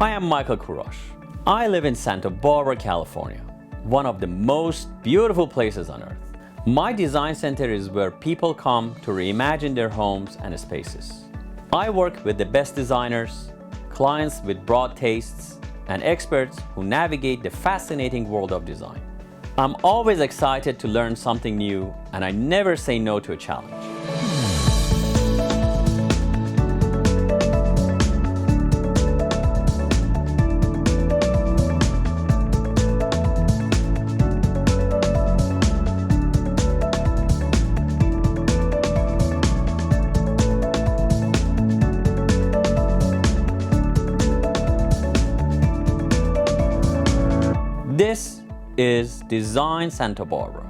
Hi, I'm Michael Kurosh. I live in Santa Barbara, California, one of the most beautiful places on earth. My design center is where people come to reimagine their homes and spaces. I work with the best designers, clients with broad tastes, and experts who navigate the fascinating world of design. I'm always excited to learn something new, and I never say no to a challenge. This is Design Santa Barbara.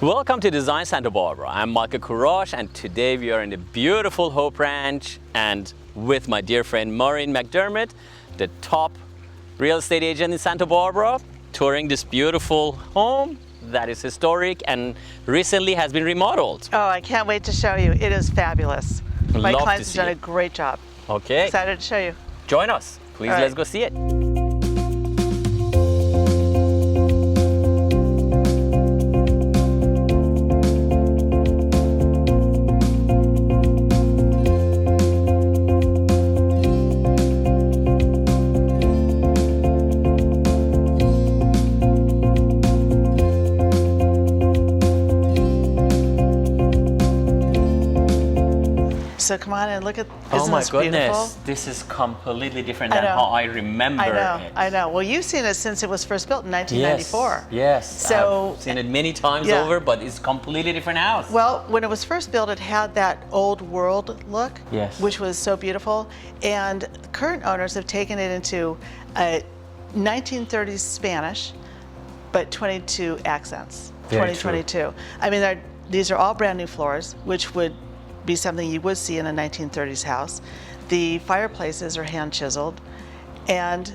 Welcome to Design Santa Barbara. I'm Michael Kurosh, and today we are in the beautiful Hope Ranch and with my dear friend Maureen McDermott, the top real estate agent in Santa Barbara, touring this beautiful home that is historic and recently has been remodeled. Oh, I can't wait to show you. It is fabulous. My clients have done a great job. Okay. Excited to show you. Join us. Please, let's go see it. So come on and look at, Oh my goodness, beautiful? this is completely different than how I remember it. I know. Well, you've seen it since it was first built in 1994. Yes, So, I've seen it many times over, but it's completely different house. Well, when it was first built, it had that old world look, Yes. which was so beautiful. And the current owners have taken it into 1930s Spanish, but 22 accents. Very 2022. I mean, these are all brand new floors, which would be something you would see in a 1930s house. The fireplaces are hand chiseled, and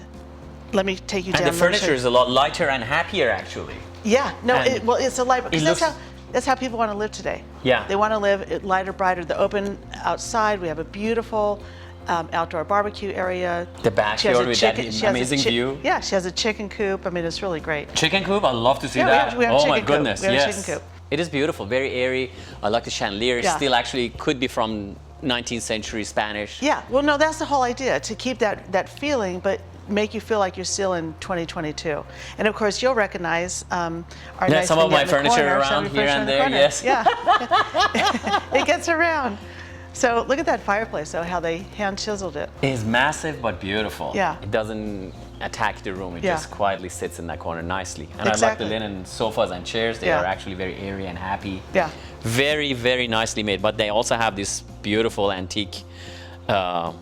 let me take you down. And the furniture is a lot lighter and happier, actually. Yeah, no, it's a light, because looks, that's how people want to live today. Yeah. They want to live lighter, brighter. The open outside, we have a beautiful outdoor barbecue area. The backyard with that amazing view. Yeah, she has a chicken coop. I mean, it's really great. Chicken coop, I'd love to see that. We have oh my chicken goodness, coop. We have yes. a chicken coop. It is beautiful, very airy. I like the chandelier. Yeah. Still actually could be from 19th century Spanish. Yeah, well, no, that's the whole idea, to keep that feeling, but make you feel like you're still in 2022. And of course, you'll recognize our nice some of my vignette in the furniture corner, around here and there, yes. Yeah, it gets around. So look at that fireplace, though, how they hand chiseled it. It's massive but beautiful. Yeah. It doesn't attack the room. It Yeah. just quietly sits in that corner nicely. And Exactly. I like the linen sofas and chairs. They Yeah. are actually very airy and happy. Yeah. Very, very nicely made. But they also have this beautiful antique, what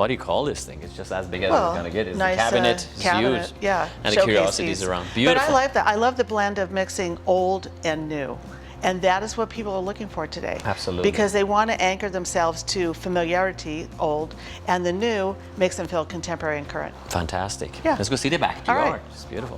do you call this thing? It's just as big as it's going to get. It's nice, a cabinet. It's huge. Yeah. And the Showcase curiosities piece. around. Beautiful. But I like that. I love the blend of mixing old and new. And that is what people are looking for today. Absolutely. Because they want to anchor themselves to familiarity, old, and the new makes them feel contemporary and current. Fantastic. Yeah. Let's go see the backyard. All right. It's beautiful.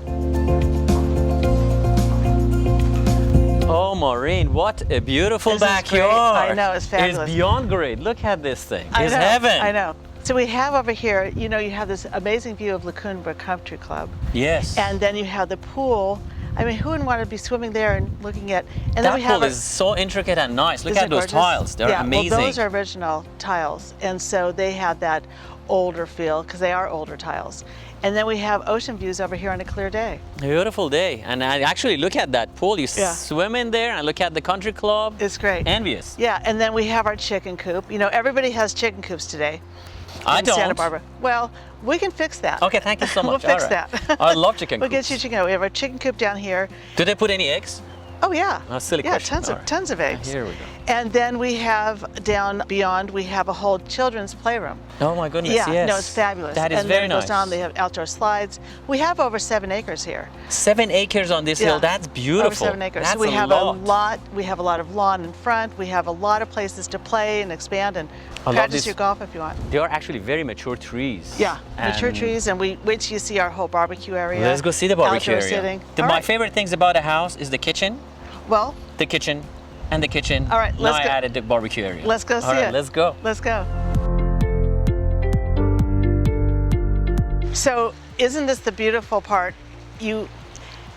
Oh, Maureen, what a beautiful This is backyard. great. I know, it's fabulous. It's beyond great. Look at this thing. I It's know, heaven. I know. So we have over here, you have this amazing view of La Cumbre Country Club. Yes. And then you have the pool. I mean, who wouldn't want to be swimming there and looking at? And that then we have pool is so intricate and nice. Look Isn't at those gorgeous? tiles. They're amazing. Well, those are original tiles, and so they have that older feel because they are older tiles. And then we have ocean views over here on a clear day. Beautiful day. And I actually look at that pool. You swim in there and look at the country club. It's great. Envious. Yeah, and then we have our chicken coop. Everybody has chicken coops today. I in don't. Santa Barbara. Well, we can fix that. Okay, thank you so much. We'll fix All right. that. I love chicken We'll coops. get you chicken. We have our chicken coop down here. Do they put any eggs? Oh yeah. A silly yeah, question. tons All of right. tons of eggs. Here we go. And then we have down beyond, we have a whole children's playroom. Oh my goodness, Yeah, yes. no, it's fabulous. That is and very then it nice. goes down, they have outdoor slides. We have over 7 acres here. 7 acres on this hill. That's beautiful. Over 7 acres. That's so we have a lot. We have a lot of lawn in front. We have a lot of places to play and expand and I love practice this. your golf if you want. They are actually very mature trees. Yeah, mature trees, and we wait till you see our whole barbecue area. Let's go see the barbecue outdoor area. Sitting. My All right. favorite things about a house is the kitchen. Well, The kitchen. and the kitchen. All right, now let's I go. added the barbecue area. Let's go see All right, it. let's go. Let's go. So isn't this the beautiful part?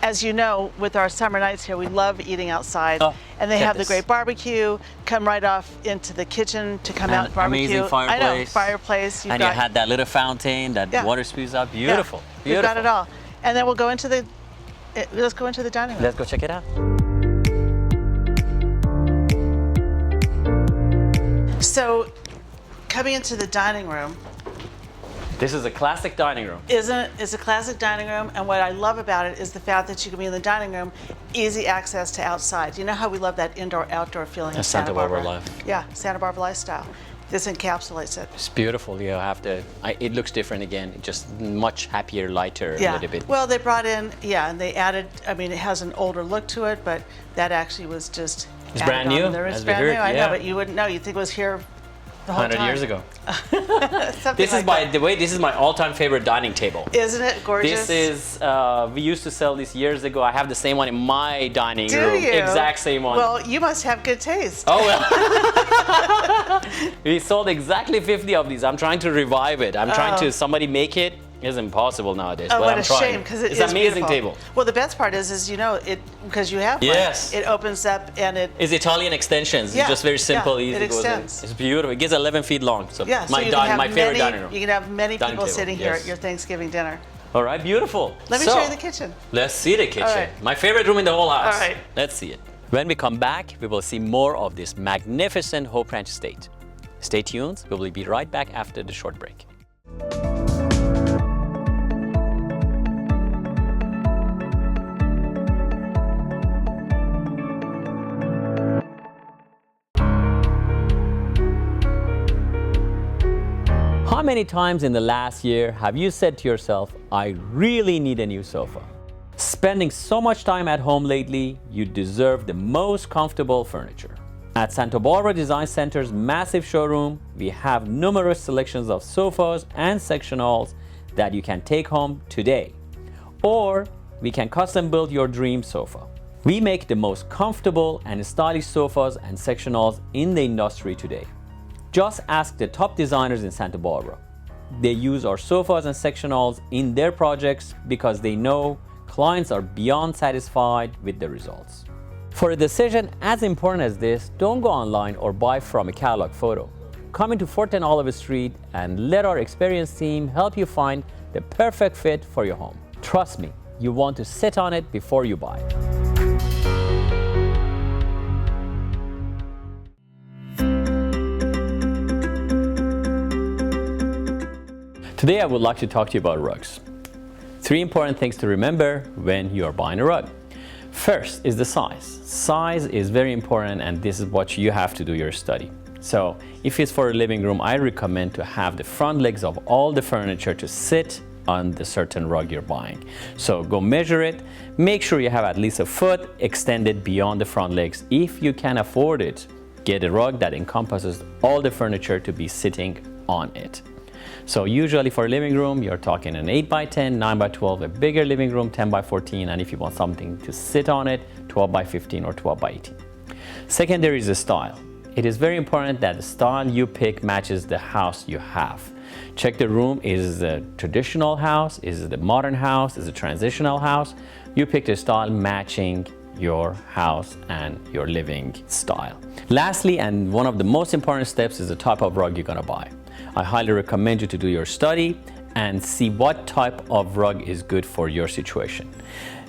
As you know, with our summer nights here, we love eating outside. Oh, and they get have the this. great barbecue, come right off into the kitchen to come out and barbecue. Amazing fireplace. I know, fireplace. You've And got, you had that little fountain that Yeah. water spews up. Beautiful. Yeah, Beautiful. we've got it all. And then we'll go into the, let's go into the dining room. Let's go check it out. So coming into the dining room, This is a classic dining room. it's a classic dining room, and what I love about it is the fact that you can be in the dining room, easy access to outside. You know how we love that indoor-outdoor feeling in A Santa Barbara Barbara? life. Yeah, Santa Barbara lifestyle. This encapsulates it. It's beautiful. You have to. It looks different again. Just much happier, lighter, a Yeah. little bit. Well, they brought in, and they added. I mean, it has an older look to it, but that actually was just. It's added brand on new, there. It's as we brand new. heard, I yeah. know, but you wouldn't know. You think it was here the whole 100 time. years ago. Something This is like this is my all-time favorite dining table. that. Isn't it gorgeous? This is, we used to sell this years ago. I have the same one in my dining Do room. you? Exact same one. Well, you must have good taste. Oh, well. We sold exactly 50 of these. I'm trying to revive it. I'm trying to, somebody make it. It's impossible nowadays. Oh, but what I'm a trying. shame, because it's an amazing table. Well, the best part is you know it because you have Yes. one. It opens up and it. It's Italian extensions. Yeah, It's just very simple, yeah, easy. it goes in. extends. It's beautiful. It gets 11 feet long. So Yeah, so my you can have my favorite many, dining room. You can have many Dining people table, sitting here yes. at your Thanksgiving dinner. All right, beautiful. Let me So, show you the kitchen. Let's see the kitchen. right. My favorite room in the whole house. All right. Let's see it. When we come back, we will see more of this magnificent Hope Ranch estate. Stay tuned. We will be right back after the short break. How many times in the last year have you said to yourself, I really need a new sofa? Spending so much time at home lately, you deserve the most comfortable furniture. At Santa Barbara Design Center's massive showroom, we have numerous selections of sofas and sectionals that you can take home today. Or we can custom build your dream sofa. We make the most comfortable and stylish sofas and sectionals in the industry today. Just ask the top designers in Santa Barbara. They use our sofas and sectionals in their projects because they know clients are beyond satisfied with the results. For a decision as important as this, don't go online or buy from a catalog photo. Come into 410 Olive Street and let our experienced team help you find the perfect fit for your home. Trust me, you want to sit on it before you buy it. Today I would like to talk to you about rugs. 3 important things to remember when you are buying a rug. First is the size. Size is very important, and this is what you have to do your study. So if it's for a living room, I recommend to have the front legs of all the furniture to sit on the certain rug you're buying. So go measure it. Make sure you have at least a foot extended beyond the front legs. If you can afford it, get a rug that encompasses all the furniture to be sitting on it. So usually for a living room, you're talking an 8x10, 9x12, a bigger living room, 10x14, and if you want something to sit on it, 12x15 or 12x18. Second, there is the style. It is very important that the style you pick matches the house you have. Check the room. Is it a traditional house? Is it a modern house? Is it a transitional house? You pick the style matching your house and your living style. Lastly, and one of the most important steps, is the type of rug you're gonna buy. I highly recommend you to do your study and see what type of rug is good for your situation.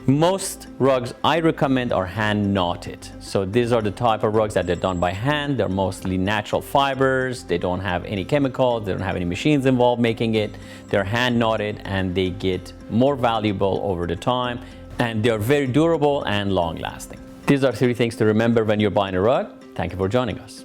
Most rugs I recommend are hand knotted. So these are the type of rugs that they're done by hand. They're mostly natural fibers. They don't have any chemicals. They don't have any machines involved making it. They're hand knotted and they get more valuable over the time, and they're very durable and long lasting. These are 3 things to remember when you're buying a rug. Thank you for joining us.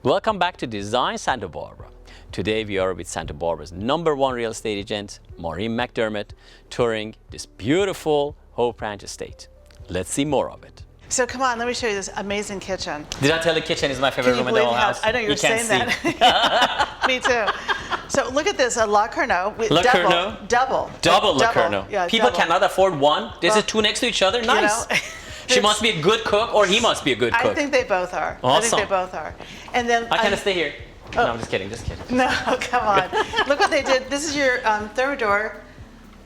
Welcome back to Design Santa Barbara. Today we are with Santa Barbara's #1 real estate agent, Maureen McDermott, touring this beautiful Hope Ranch estate. Let's see more of it. So come on, let me show you this amazing kitchen. Did I tell the kitchen is my favorite Can you room in the believe whole house? I know you were can't saying see. that. Me too. So look at this, a La Carnot. La Carnot? Double La Carnot. Yeah, People double. cannot afford one. This Well, is two next to each other. Nice. know, She must be a good cook, or he must be a good cook. I think they both are. Awesome. I think they both are. And then I can't stay here. No, I'm just kidding. No, come on. Look what they did. This is your thermidor.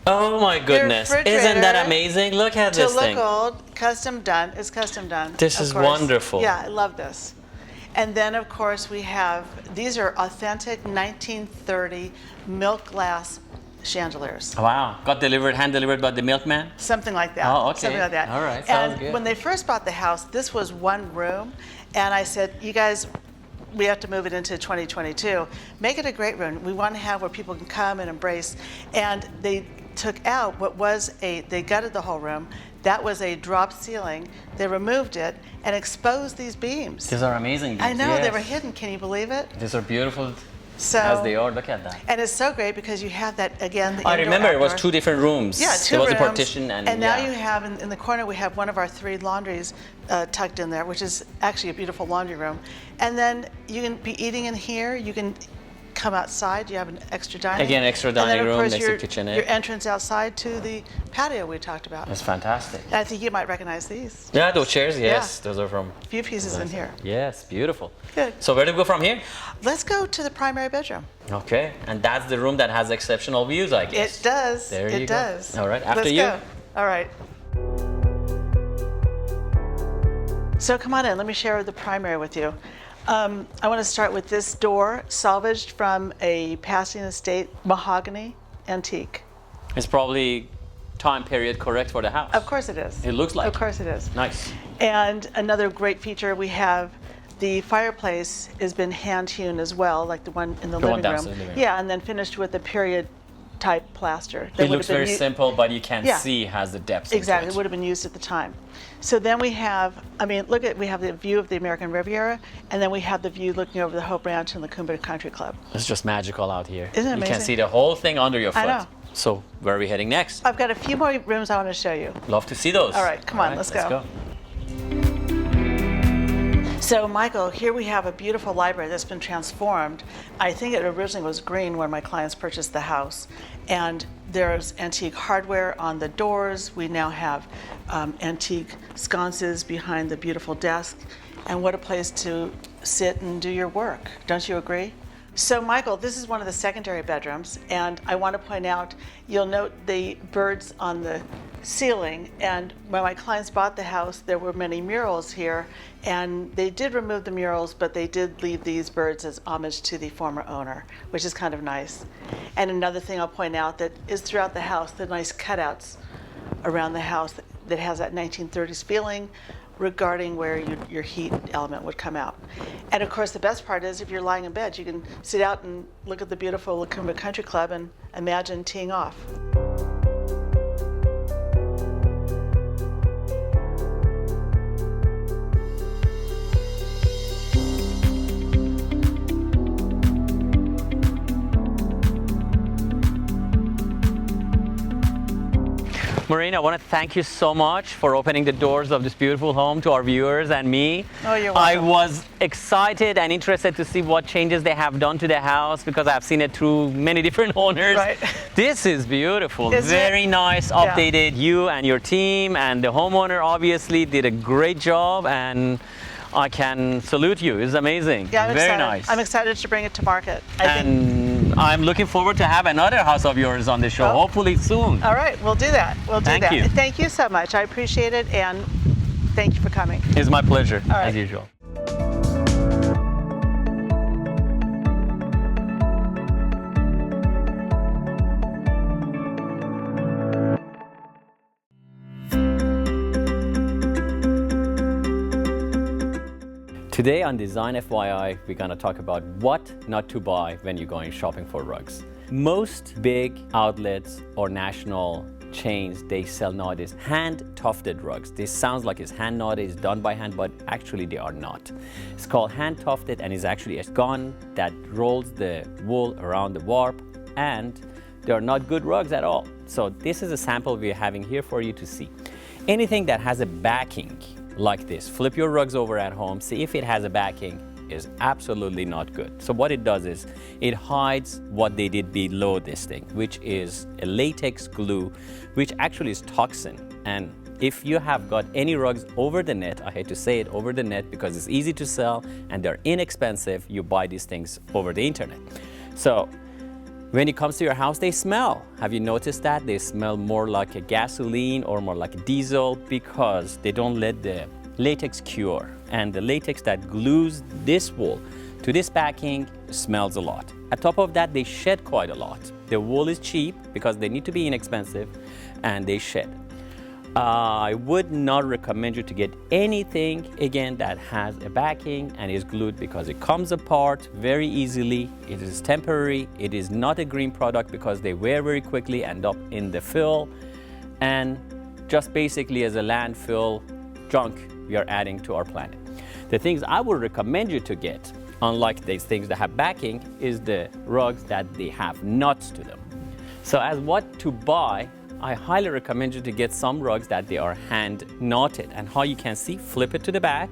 Oh my goodness. Isn't that refrigerator amazing? Look at To this look thing. old, custom done. It's custom done. This of is course. wonderful. Yeah, I love this. And then, of course, we have, these are authentic 1930 milk glass chandeliers. Wow. Got delivered, hand delivered by the milkman? Something like that. Oh, okay. Something like that. All right, sounds and good. when they first bought the house, this was one room. And I said, you guys, we have to move it into 2022. Make it a great room. We want to have where people can come and embrace. And they took out what was they gutted the whole room. That was a drop ceiling. They removed it and exposed these beams. These are amazing beams. I know, yes. they were hidden. Can you believe it? These are beautiful So, as they are. Look at that. and it's so great because you have that, again, the I indoor, remember it was outdoor. two different rooms. Yeah, two There was rooms. a partition and now yeah. you have, in the corner, we have one of our 3 laundries tucked in there, which is actually a beautiful laundry room. And then you can be eating in here. You can come outside. You have an extra dining. Again, extra and then, dining of room course, next to your, kitchenette. Your entrance outside to the patio we talked about. That's fantastic. And I think you might recognize these. Yeah, those chairs, yes. Yeah. Those are from... A few pieces in here. Yes, beautiful. Good. So where do we go from here? Let's go to the primary bedroom. Okay, and that's the room that has exceptional views, I guess. It does. There it you does. go. All right, after Let's you. Go. All right. So come on in. Let me share the primary with you. I want to start with this door, salvaged from a Pasadena Estate mahogany antique. It's probably time period correct for the house. Of course it is. It looks like Of course it is. Nice. And another great feature we have, the fireplace has been hand hewn as well, like the one in the one living room. downstairs in the living room. Yeah, and then finished with a period type plaster. That It would looks have been very u- simple, but you can Yeah. see has the depth. Exactly, into it would have been used at the time. So then we have, we have the view of the American Riviera, and then we have the view looking over the Hope Ranch and the Cumberland Country Club. It's just magical out here. Isn't it You can amazing? see the whole thing under your foot. I know. So where are we heading next? I've got a few more rooms I want to show you. Love to see those. All right, come on, let's go. So Michael, here we have a beautiful library that's been transformed. I think it originally was green when my clients purchased the house. And there's antique hardware on the doors. We now have antique sconces behind the beautiful desk. And what a place to sit and do your work. Don't you agree? So Michael, this is one of the secondary bedrooms, and I want to point out, you'll note the birds on the ceiling, and when my clients bought the house, there were many murals here, and they did remove the murals, but they did leave these birds as homage to the former owner, which is kind of nice. And another thing I'll point out that is throughout the house, the nice cutouts around the house that has that 1930s feeling, regarding where your heat element would come out. And of course, the best part is if you're lying in bed, you can sit out and look at the beautiful Lacumba Country Club and imagine teeing off. Maureen, I want to thank you so much for opening the doors of this beautiful home to our viewers and me. Oh, you're I welcome. was excited and interested to see what changes they have done to the house because I've seen it through many different owners. Right. This is beautiful. Isn't Very it? nice, Yeah. updated. You and your team and the homeowner obviously did a great job, and I can salute you. It's amazing. Yeah, I'm Very excited. nice. I'm excited to bring it to market. And I'm looking forward to have another house of yours on the show, Oh. hopefully soon. All right, we'll do that. We'll do Thank that. you. Thank you so much. I appreciate it, and thank you for coming. It's my pleasure, All right. as usual. Today on Design FYI, we're going to talk about what not to buy when you're going shopping for rugs. Most big outlets or national chains, they sell nowadays hand-tufted rugs. This sounds like it's hand knotted, it's done by hand, but actually they are not. It's called hand-tufted and is actually a gun that rolls the wool around the warp, and they are not good rugs at all. So this is a sample we're having here for you to see. Anything that has a backing like this, flip your rugs over at home, see if it has a backing, is absolutely not good. So what it does is it hides what they did below this thing, which is a latex glue, which actually is toxin. And if you have got any rugs over the net, I hate to say it, over the net, because it's easy to sell and they're inexpensive, you buy these things over the internet. So when it comes to your house, they smell. Have you noticed that? They smell more like a gasoline or more like a diesel because they don't let the latex cure. And the latex that glues this wool to this backing smells a lot. On top of that, they shed quite a lot. The wool is cheap because they need to be inexpensive, and they shed. I would not recommend you to get anything, again, that has a backing and is glued because it comes apart very easily. It is temporary. It is not a green product because they wear very quickly, end up in the fill, and just basically as a landfill junk we are adding to our planet. The things I would recommend you to get, unlike these things that have backing, is the rugs that they have nuts to them. So as what to buy, I highly recommend you to get some rugs that they are hand knotted. And how you can see, flip it to the back,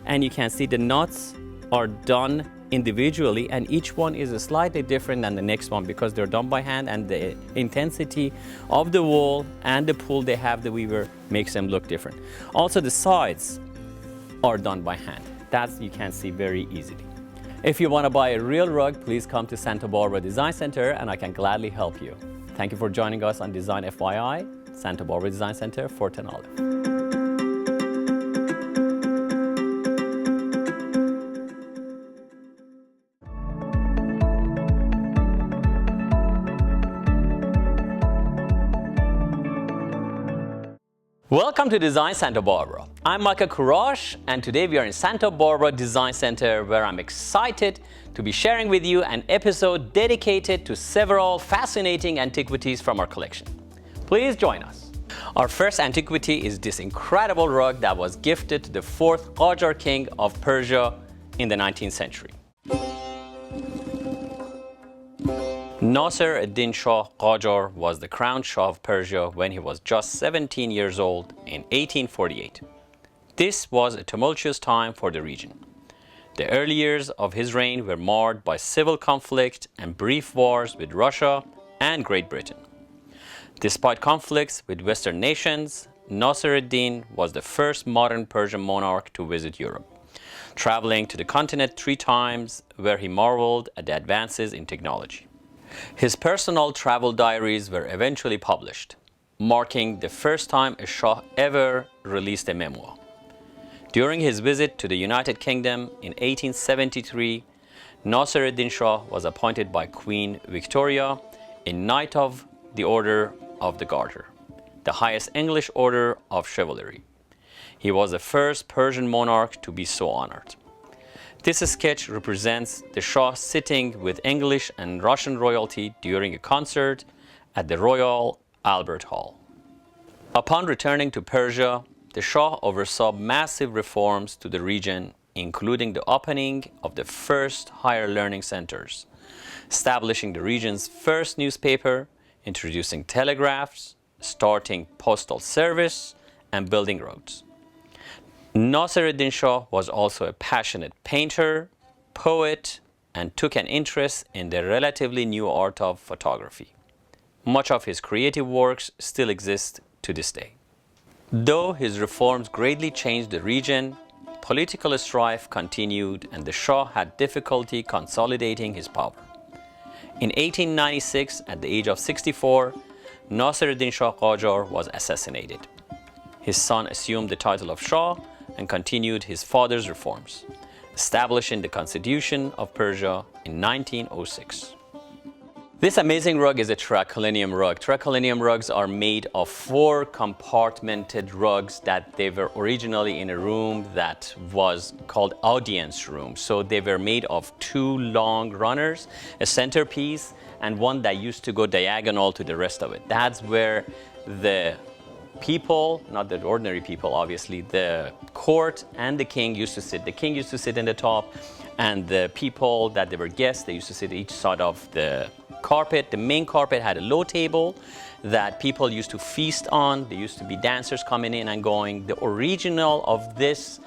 and you can see the knots are done individually, and each one is slightly different than the next one because they're done by hand, and the intensity of the wool and the pull they have, the weaver, makes them look different. Also, the sides are done by hand. That you can see very easily. If you want to buy a real rug, please come to Santa Barbara Design Center and I can gladly help you. Thank you for joining us on Design FYI, Santa Barbara Design Center, Fort and Olive. Welcome to Design Santa Barbara. I'm Michael Kurash, and today we are in Santa Barbara Design Center, where I'm excited to be sharing with you an episode dedicated to several fascinating antiquities from our collection. Please join us. Our first antiquity is this incredible rug that was gifted to the 4th Qajar king of Persia in the 19th century. Nasir ad-Din Shah Qajar was the crowned Shah of Persia when he was just 17 years old in 1848. This was a tumultuous time for the region. The early years of his reign were marred by civil conflict and brief wars with Russia and Great Britain. Despite conflicts with Western nations, Nasir ad-Din was the first modern Persian monarch to visit Europe, traveling to the continent 3 times, where he marveled at the advances in technology. His personal travel diaries were eventually published, marking the first time a Shah ever released a memoir. During his visit to the United Kingdom in 1873, Nasir ad-Din Shah was appointed by Queen Victoria a Knight of the Order of the Garter, the highest English order of chivalry. He was the first Persian monarch to be so honored. This sketch represents the Shah sitting with English and Russian royalty during a concert at the Royal Albert Hall. Upon returning to Persia, the Shah oversaw massive reforms to the region, including the opening of the first higher learning centers, establishing the region's first newspaper, introducing telegraphs, starting postal service, and building roads. Nasir ad-Din Shah was also a passionate painter, poet, and took an interest in the relatively new art of photography. Much of his creative works still exist to this day. Though his reforms greatly changed the region, political strife continued and the Shah had difficulty consolidating his power. In 1896, at the age of 64, Nasir ad-Din Shah Qajar was assassinated. His son assumed the title of Shah and continued his father's reforms, establishing the Constitution of Persia in 1906. This amazing rug is a triclinium rug. Triclinium rugs are made of 4 compartmented rugs that they were originally in a room that was called audience room. So they were made of 2 long runners, a centerpiece, and one that used to go diagonal to the rest of it. That's where the people, not the ordinary people, obviously, the court and the king used to sit. The king used to sit in the top, and the people that they were guests, they used to sit each side of the carpet. The main carpet had a low table that people used to feast on. There used to be dancers coming in and going. The original of this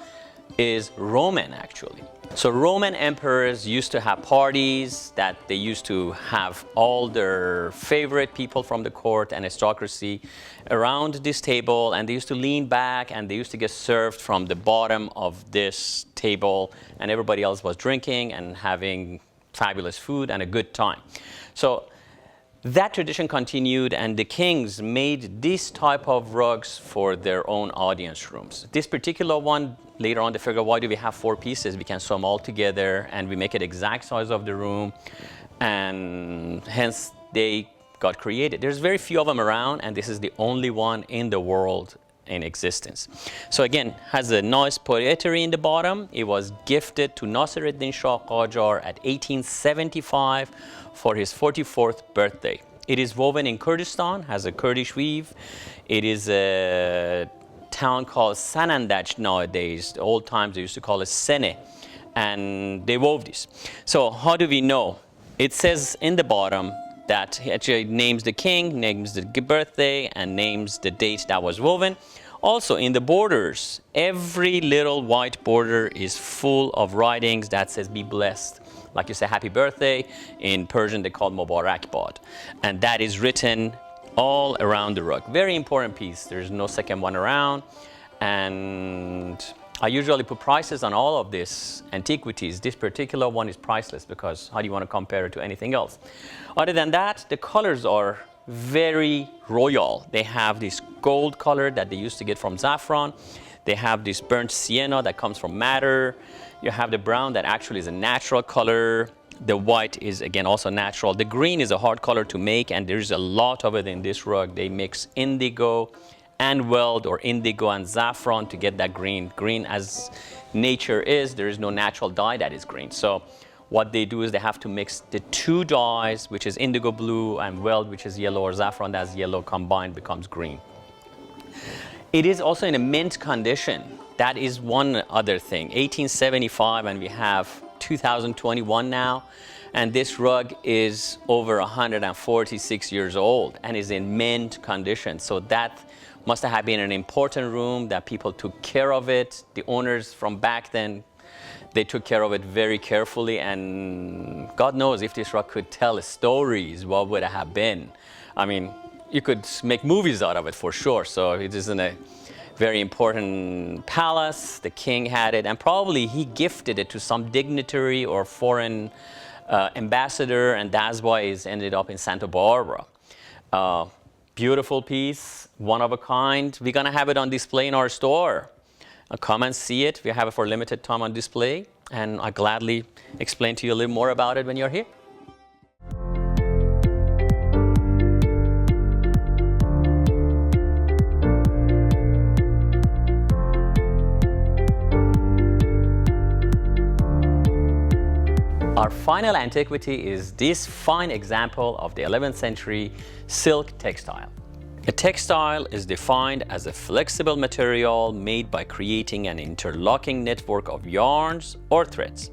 is Roman, actually. So Roman emperors used to have parties that they used to have all their favorite people from the court and aristocracy around this table, and they used to lean back and they used to get served from the bottom of this table, and everybody else was drinking and having fabulous food and a good time. So that tradition continued, and the kings made this type of rugs for their own audience rooms. This particular one, later on they figured, why do we have 4 pieces? We can sew them all together and we make it exact size of the room, and hence they got created. There's very few of them around, and this is the only one in the world in existence. So again, has a nice poetry in the bottom. It was gifted to Nasiruddin Shah Qajar at 1875 for his 44th birthday. It is woven in Kurdistan, has a Kurdish weave. It is a town called Sanandaj nowadays. The old times they used to call it Sene, and they wove this. So how do we know? It says in the bottom that he actually names the king, names the birthday, and names the date that was woven. Also in the borders, every little white border is full of writings that says be blessed. Like you say happy birthday, in Persian they call Mubarak Bad. And that is written all around the rug. Very important piece. There's no second one around. And I usually put prices on all of these antiquities. This particular one is priceless because how do you want to compare it to anything else? Other than that, the colors are very royal. They have this gold color that they used to get from saffron. They have this burnt sienna that comes from madder. You have the brown that actually is a natural color. The white is again also natural. The green is a hard color to make, and there's a lot of it in this rug. They mix indigo and weld, or indigo and saffron, to get that green. Green, as nature is, there is no natural dye that is green. So what they do is they have to mix the 2 dyes, which is indigo blue, and weld, which is yellow, or saffron that's yellow, combined becomes green. It is also in a mint condition. That is one other thing. 1875, and we have 2021 now, and this rug is over 146 years old and is in mint condition. So that must have been an important room that people took care of it. The owners from back then, they took care of it very carefully, and God knows if this rug could tell stories, what would it have been? I mean, you could make movies out of it for sure. So it is in a very important palace. The king had it, and probably he gifted it to some dignitary or foreign ambassador, and that's why it's ended up in Santa Barbara. Beautiful piece, one of a kind. We're gonna have it on display in our store. Come and see it. We have it for limited time on display, and I'll gladly explain to you a little more about it when you're here. Our final antiquity is this fine example of the 11th century silk textile. A textile is defined as a flexible material made by creating an interlocking network of yarns or threads,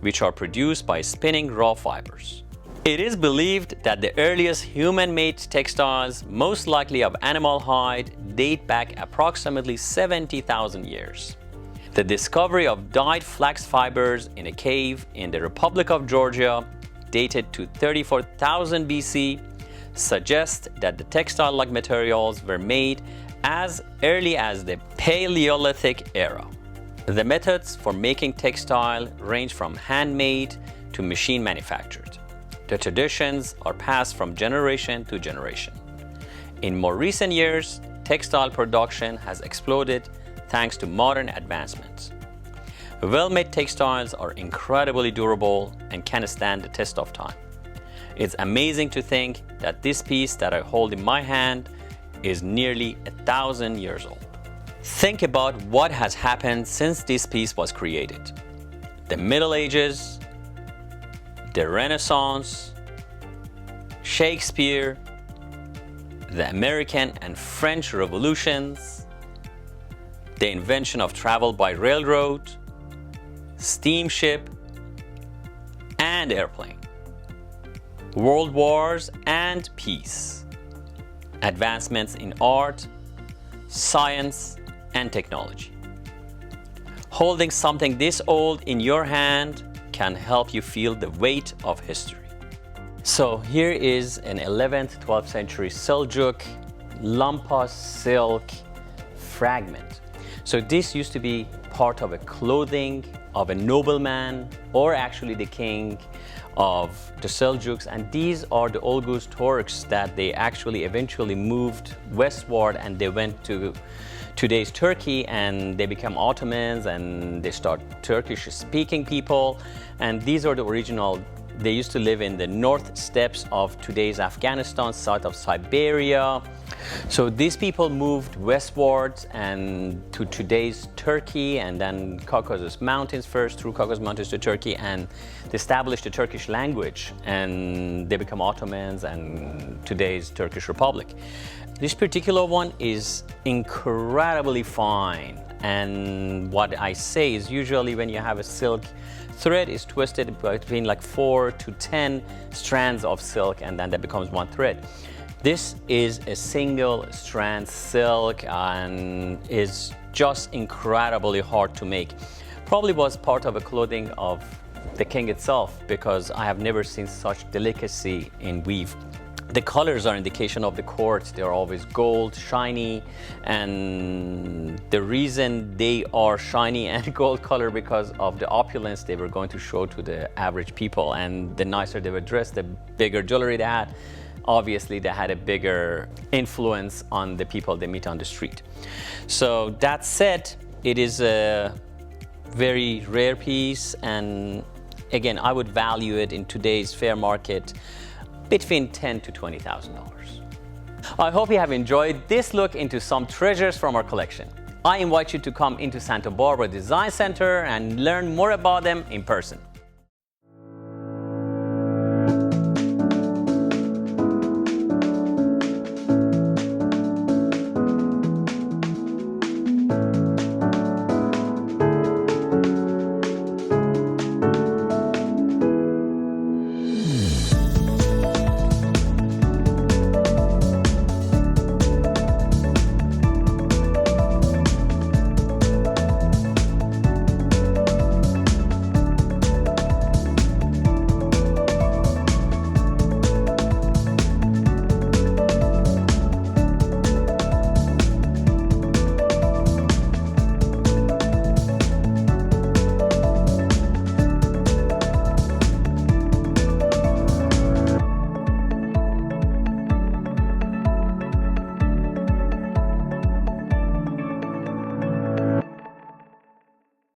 which are produced by spinning raw fibers. It is believed that the earliest human-made textiles, most likely of animal hide, date back approximately 70,000 years. The discovery of dyed flax fibers in a cave in the Republic of Georgia, dated to 34,000 BC, suggests that the textile-like materials were made as early as the Paleolithic era. The methods for making textile range from handmade to machine manufactured. The traditions are passed from generation to generation. In more recent years, textile production has exploded thanks to modern advancements. Well-made textiles are incredibly durable and can stand the test of time. It's amazing to think that this piece that I hold in my hand is nearly 1,000 years old. Think about what has happened since this piece was created. The Middle Ages, the Renaissance, Shakespeare, the American and French revolutions, the invention of travel by railroad, steamship, and airplane, world wars and peace, advancements in art, science, and technology. Holding something this old in your hand can help you feel the weight of history. So here is an 11th, 12th century Seljuk Lampas silk fragment. So this used to be part of a clothing of a nobleman, or actually the king of the Seljuks, and these are the Oghuz Turks that they actually eventually moved westward, and they went to today's Turkey, and they become Ottomans, and they start Turkish speaking people, and these are the original. They used to live in the north steppes of today's Afghanistan, south of Siberia. So these people moved westwards and to today's Turkey, and then Caucasus Mountains first, through Caucasus Mountains to Turkey, and they established the Turkish language, and they become Ottomans and today's Turkish Republic. This particular one is incredibly fine, and what I say is usually when you have a silk thread is twisted between like 4 to 10 strands of silk, and then that becomes one thread. This is a single strand silk and is just incredibly hard to make. Probably was part of a clothing of the king itself, because I have never seen such delicacy in weave. The colors are indication of the court. They're always gold, shiny, and the reason they are shiny and gold color because of the opulence they were going to show to the average people, and the nicer they were dressed, the bigger jewelry they had. Obviously, they had a bigger influence on the people they meet on the street. So that said, it is a very rare piece, and again, I would value it in today's fair market between $10,000 to $20,000. I hope you have enjoyed this look into some treasures from our collection. I invite you to come into Santa Barbara Design Center and learn more about them in person.